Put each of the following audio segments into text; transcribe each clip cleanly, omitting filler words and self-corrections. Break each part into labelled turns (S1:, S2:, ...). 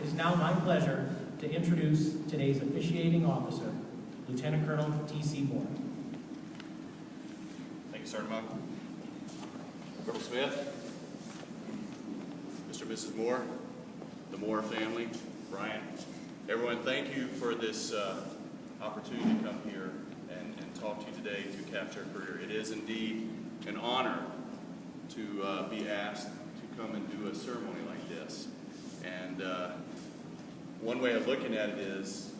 S1: It is now my pleasure to introduce today's officiating officer, Lieutenant Colonel T.C. Moore.
S2: Thank you, Sergeant Michael. Colonel Smith, Mr. and Mrs. Moore, the Moore family, Brian, everyone, thank you for this opportunity to come here and talk to you today to capture a career. It is indeed an honor to be asked to come and do a ceremony like this. And one way of looking at it is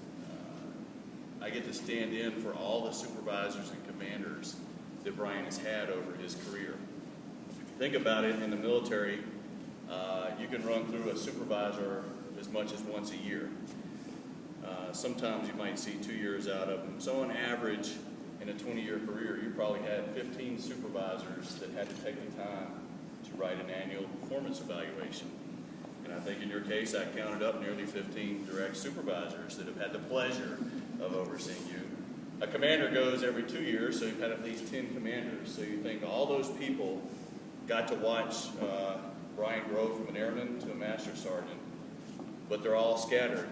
S2: I get to stand in for all the supervisors and commanders that Brian has had over his career. If you think about it, in the military, you can run through a supervisor as much as once a year. Sometimes you might see 2 years out of them. So on average, in a 20-year career, you probably had 15 supervisors that had to take the time to write an annual performance evaluation. And I think in your case, I counted up nearly 15 direct supervisors that have had the pleasure of overseeing you. A commander goes every 2 years, so you've had at least 10 commanders. So you think all those people got to watch Brian grow from an airman to a master sergeant, but they're all scattered.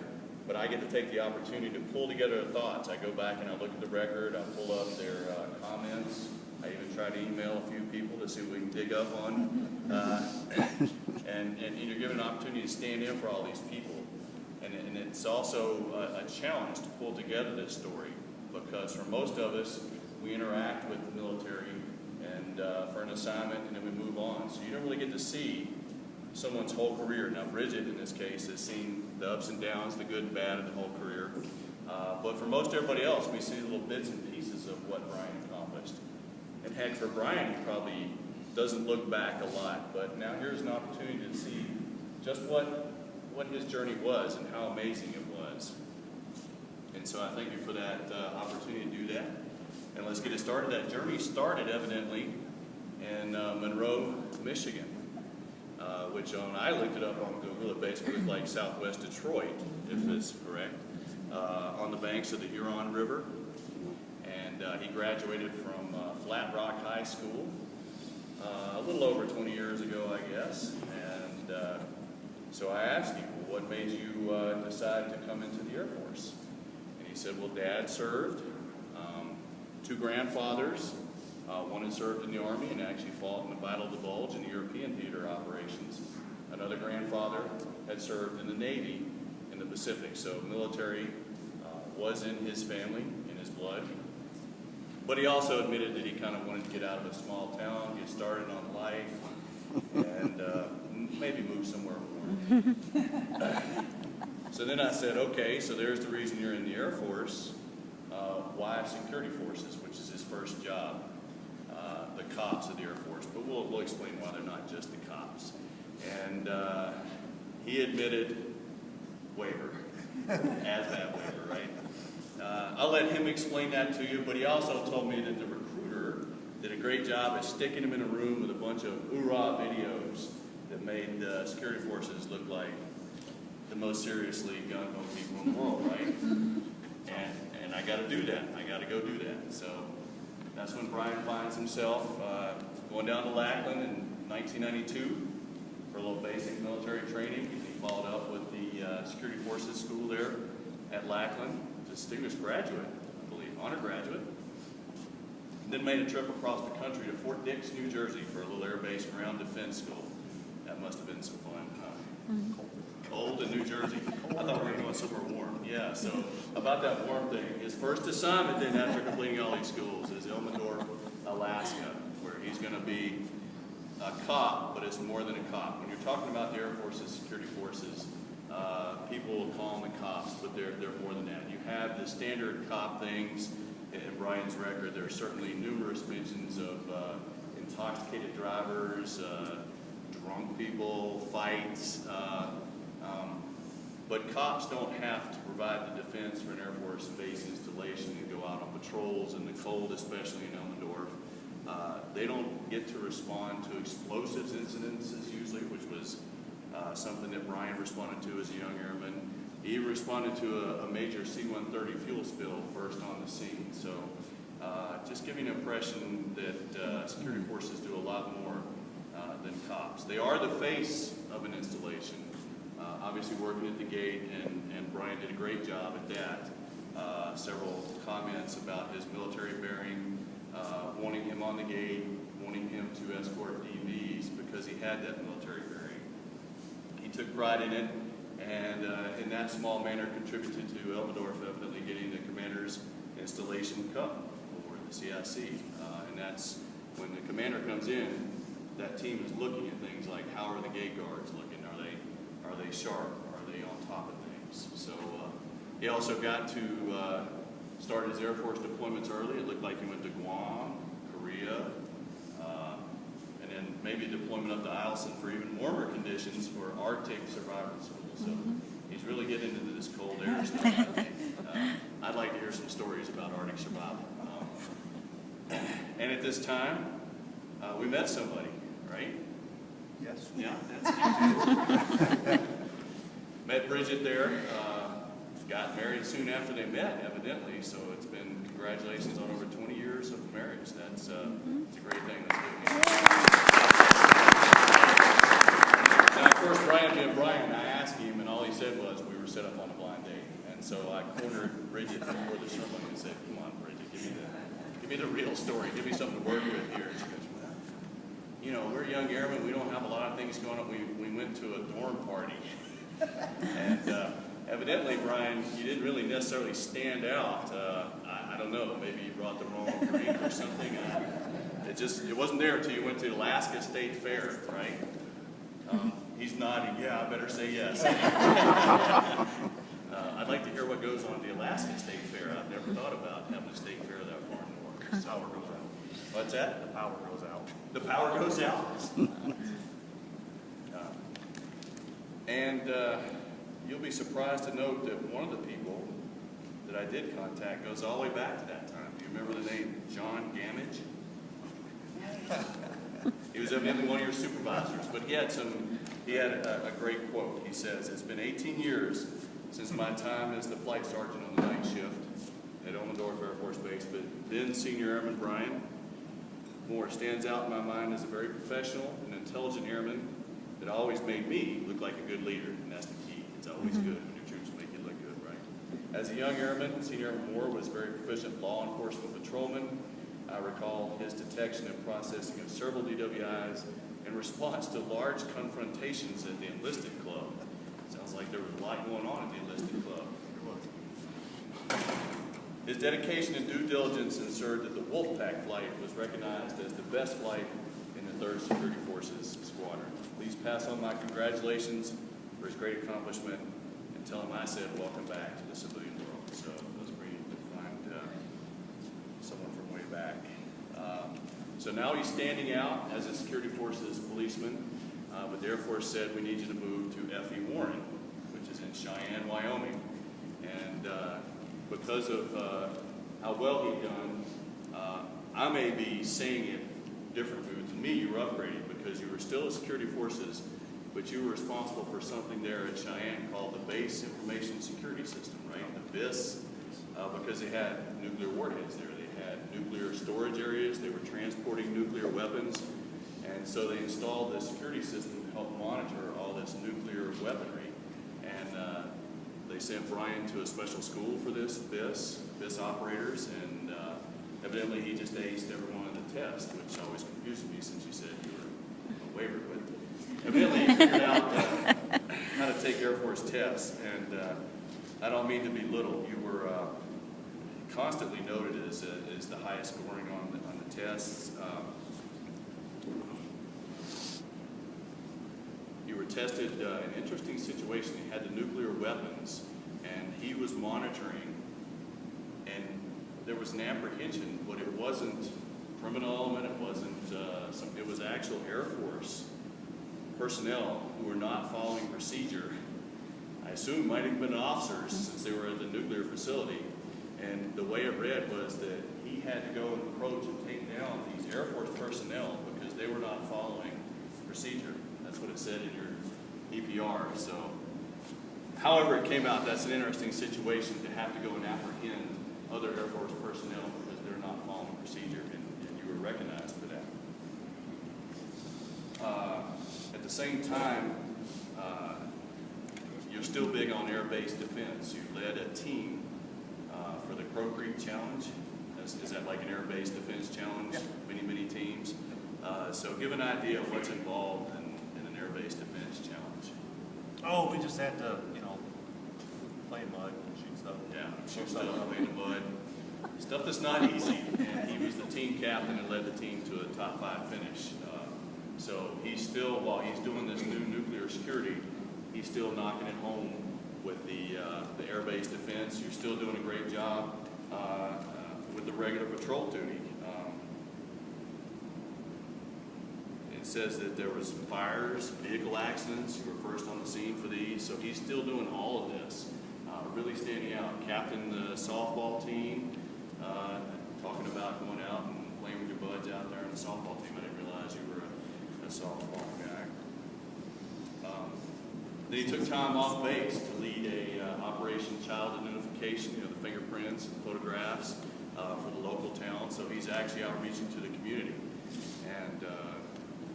S2: But I get to take the opportunity to pull together the thoughts. I go back and I look at the record, I pull up their comments. I even try to email a few people to see what we can dig up on. And you're given an opportunity to stand in for all these people. And it's also a challenge to pull together this story, because for most of us, we interact with the military and for an assignment, and then we move on. So you don't really get to see someone's whole career. Now, Bridget, in this case, has seen the ups and downs, the good and bad of the whole career. But for most everybody else, we see little bits and pieces of what Brian accomplished. And heck, for Brian, he probably doesn't look back a lot. But now here's an opportunity to see just what his journey was and how amazing it was. And so I thank you for that opportunity to do that. And let's get it started. That journey started, evidently, in Monroe, Michigan. Which I looked it up on Google, it basically looked like southwest Detroit, if it's correct, on the banks of the Huron River. And he graduated from Flat Rock High School a little over 20 years ago, I guess. And so I asked him, well, what made you decide to come into the Air Force? And he said, well, Dad served, 2 grandfathers. One had served in the Army and actually fought in the Battle of the Bulge in the European theater operations. Another grandfather had served in the Navy in the Pacific. So military was in his family, in his blood. But he also admitted that he kind of wanted to get out of a small town, get started on life, and maybe move somewhere warm. So then I said, okay, so there's the reason you're in the Air Force. Why security forces, which is his first job. The cops of the Air Force, but we'll explain why they're not just the cops. And he admitted waiver, ASVAB waiver, right? I'll let him explain that to you, but he also told me that the recruiter did a great job at sticking him in a room with a bunch of hoorah videos that made the security forces look like the most seriously gung-ho people in the world, right? And I got to do that. I got to go do that. So that's when Brian finds himself going down to Lackland in 1992 for a little basic military training. He followed up with the Security Forces School there at Lackland, distinguished graduate, I believe, honor graduate. And then made a trip across the country to Fort Dix, New Jersey for a little Air Base Ground Defense School. That must have been some fun, huh? Cold in New Jersey. I thought we were going somewhere warm. Yeah, so about that warm thing. His first assignment then after completing all these schools is Elmendorf, Alaska, where he's going to be a cop, but it's more than a cop. When you're talking about the Air Force's security forces, people will call them the cops, but they're more than that. You have the standard cop things in Brian's record. There are certainly numerous mentions of intoxicated drivers, drunk people, fights, but cops don't have to provide the defense for an Air Force base installation and go out on patrols in the cold, especially in Elmendorf. They don't get to respond to explosives incidences usually, which was something that Brian responded to as a young airman. He responded to a major C-130 fuel spill first on the scene. So just giving an impression that security forces do a lot more than cops. They are the face of an installation, obviously working at the gate, and Brian did a great job at that. Several comments about his military bearing, wanting him on the gate, wanting him to escort DVs because he had that military bearing. He took pride in it, and in that small manner contributed to Elmendorf evidently getting the Commander's Installation Cup or the CIC. And that's when the commander comes in, that team is looking at things like how are the gate guards looking? Are they sharp? Are they on top of things? So he also got to start his Air Force deployments early. It looked like he went to Guam, Korea, and then maybe deployment up to Eielson for even warmer conditions for Arctic survival school. So he's really getting into this cold air stuff, I think. I'd like to hear some stories about Arctic survival. And at this time, we met somebody, right?
S3: Yes.
S2: Yeah, that's you. Met Bridget there. Got married soon after they met, evidently. So it's been congratulations on over 20 years of marriage. That's it's a great thing. That's good news. Now, of course, Brian being Brian, I asked him, and all he said was we were set up on a blind date. And so I cornered Bridget before the sermon and said, "Come on, Bridget, give me the real story. Give me something to work with here." And she goes, "Well, you know, we're young airmen. We don't have a lot of things going on. We went to a dorm party." And evidently, Brian, you didn't really necessarily stand out. I don't know. Maybe you brought the wrong drink or something. It wasn't there until you went to Alaska State Fair, right? He's nodding. Yeah, I better say yes. I'd like to hear what goes on at the Alaska State Fair. I've never thought about having a state fair that far north.
S3: The power goes out.
S2: What's that?
S3: The power goes out.
S2: The power goes out. And you'll be surprised to note that one of the people that I did contact goes all the way back to that time. Do you remember the name John Gamage? He was evidently one of your supervisors, but he had a great quote. He says, "It's been 18 years since my time as the flight sergeant on the night shift at Elmendorf Air Force Base, but then Senior Airman Brian Moore stands out in my mind as a very professional and intelligent airman that always made me look like a good leader," and that's the key. It's always good when your troops make you look good, right? As a young airman, Senior Airman Moore was very proficient law enforcement patrolman. I recall his detection and processing of several DWIs in response to large confrontations at the enlisted club. Sounds like there was a lot going on at the enlisted club. His dedication and due diligence ensured that the Wolfpack flight was recognized as the best flight in the 3rd Security Forces Squadron. Please pass on my congratulations for his great accomplishment and tell him I said welcome back to the civilian world. So it was great to find someone from way back. So now he's standing out as a Security Forces policeman, but the Air Force said we need you to move to F.E. Warren, which is in Cheyenne, Wyoming. And because of how well he'd done, I may be saying it differently. To me, you were upgraded because you were still a Security Forces, but you were responsible for something there at Cheyenne called the Base Information Security System, right? The BIS, because they had nuclear warheads there. They had nuclear storage areas. They were transporting nuclear weapons. And so they installed this security system to help monitor all this nuclear weaponry. And they sent Brian to a special school for this BIS operators, and evidently he just aced every one of the tests, which always confused me since you said you were wavered with. Evidently he figured out how to take Air Force tests, and I don't mean to belittle. You were constantly noted as the highest scoring on the tests. You were tested in an interesting situation. You had the nuclear weapons, and he was monitoring, and there was an apprehension, but it wasn't criminal element. It wasn't it was actual Air Force personnel who were not following procedure. I assume might have been officers since they were at the nuclear facility. And the way it read was that he had to go and approach and take down these Air Force personnel because they were not following procedure. That's what it said in your EPR. So, however it came out, that's an interesting situation to have to go and apprehend other Air Force personnel because they're not following procedure, and you were recognized for that. At the same time, you're still big on air-based defense. You led a team for the Crow Creek Challenge. Is that like an air-based defense challenge?
S3: Yeah.
S2: Many teams. So give an idea of what's involved in an air-based defense challenge.
S3: Oh, we just had to, you know, play in mud and shoot stuff.
S2: Yeah, shoot stuff, play in the mud. Stuff that's not easy. And he was the team captain and led the team to a top 5 finish. So he's still, while he's doing this new nuclear security, he's still knocking it home with the air-based defense. You're still doing a great job with the regular patrol duty. It says that there was fires, vehicle accidents. You were first on the scene for these. So he's still doing all of this, really standing out. Captain the softball team, talking about going out and playing with your buds out there in the softball team. I didn't realize you were a softball guy. Then he took time off base to lead a Operation Child Identification, you know, the fingerprints and photographs for the local town. So he's actually outreaching to the community. And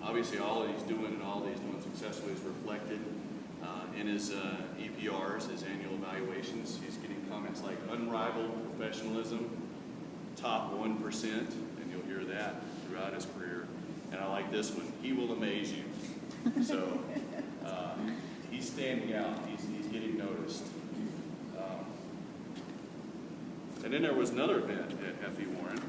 S2: obviously all that he's doing and all that he's doing successfully is reflected in his EPRs, his annual evaluations. He's getting comments like unrivaled professionalism, top 1%, and you'll hear that throughout his career. And I like this one, he will amaze you. So he's standing out, he's getting noticed. And then there was another event at F.E. Warren.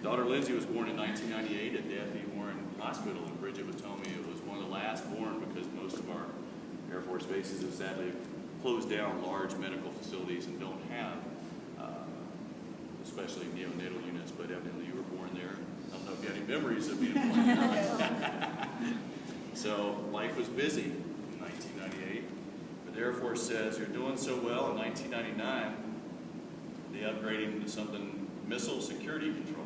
S2: Daughter Lindsay was born in 1998 at the F.E. Warren Hospital, and Bridget was telling me it was one of the last born because most of our Air Force bases have sadly closed down large medical facilities and don't have, especially neonatal units, but evidently you were born there. I don't know if you had any memories of being born there. So life was busy in 1998, but the Air Force says you're doing so well. In 1999, they upgraded into something missile security control.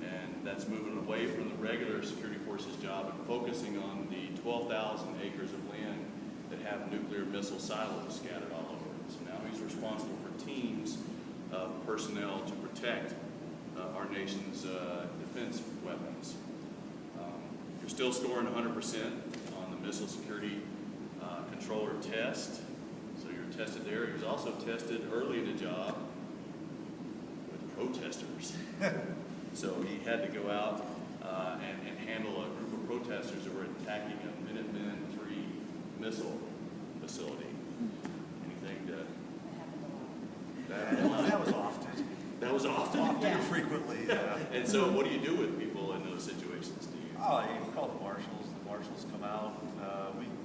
S2: And that's moving away from the regular security forces job and focusing on the 12,000 acres of land that have nuclear missile silos scattered all over it. So now he's responsible for teams of personnel to protect our nation's defense weapons. You're still scoring 100% on the missile security controller test. So you're tested there. He was also tested early in the job with protesters. So he had to go out and handle a group of protesters that were attacking a Minuteman III missile facility. Anything to...
S3: That was often.
S2: That was often.
S3: Often, frequently, yeah.
S2: And so what do you do with people in those situations? Do you...
S3: Oh, you call the marshals. The marshals come out.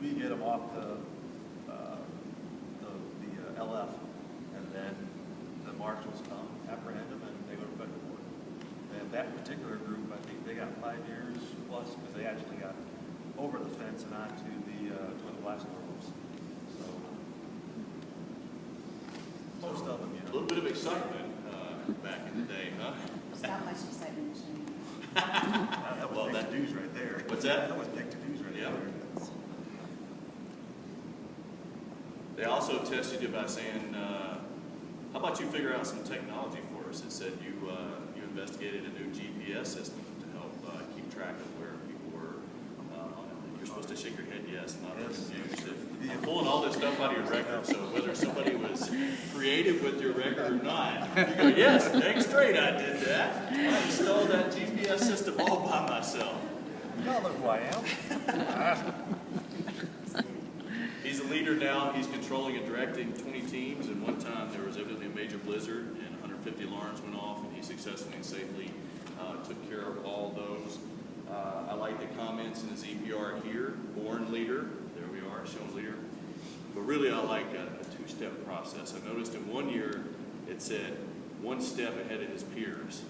S3: We get them off the LF, and then the marshals come, apprehend them, and they go to federal court. And that particular group, I think they got 5 years plus because they actually got over the fence and onto the blast doors. So most of them, you
S2: A
S3: know.
S2: little bit of excitement back in the day, huh?
S4: It's not much excitement anymore.
S3: That was
S2: Well,
S3: big
S2: that-
S3: to-dos right there.
S2: What's that?
S3: That was big to-dos right
S2: Yeah.
S3: there.
S2: They also tested you by saying, how about you figure out some technology for us? It said you investigated a new GPS system to help keep track of where people were. You're supposed to shake your head yes, not
S3: Yes.
S2: confused. I'm pulling all this stuff out of your record, so whether somebody was creative with your record or not, you go, yes, dang straight I did that. I installed that GPS system all by myself.
S3: Y'all know who I am.
S2: He's a leader now. He's controlling and directing 20 teams. And one time there was evidently a major blizzard and 150 alarms went off, and he successfully and safely took care of all those. I like the comments in his EPR here. Born leader. There we are, shown leader. But really I like a two-step process. I noticed in 1 year it said 1 step ahead of his peers.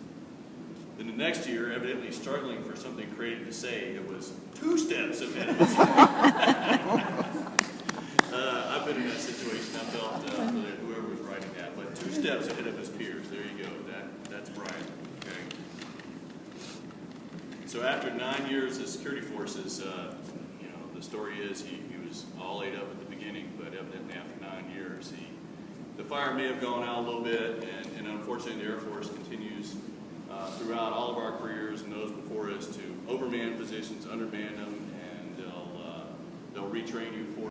S2: Then the next year, evidently struggling for something creative to say, it was 2 steps ahead of his I've been in that situation. I felt whoever was writing that, but 2 steps ahead of his peers. There you go. That's Brian. Okay. So after 9 years of security forces, the story is he was all ate up at the beginning, but evidently after 9 years, the fire may have gone out a little bit, and unfortunately the Air Force continues throughout all of our careers and those before us to overman positions, underman them, and They'll retrain you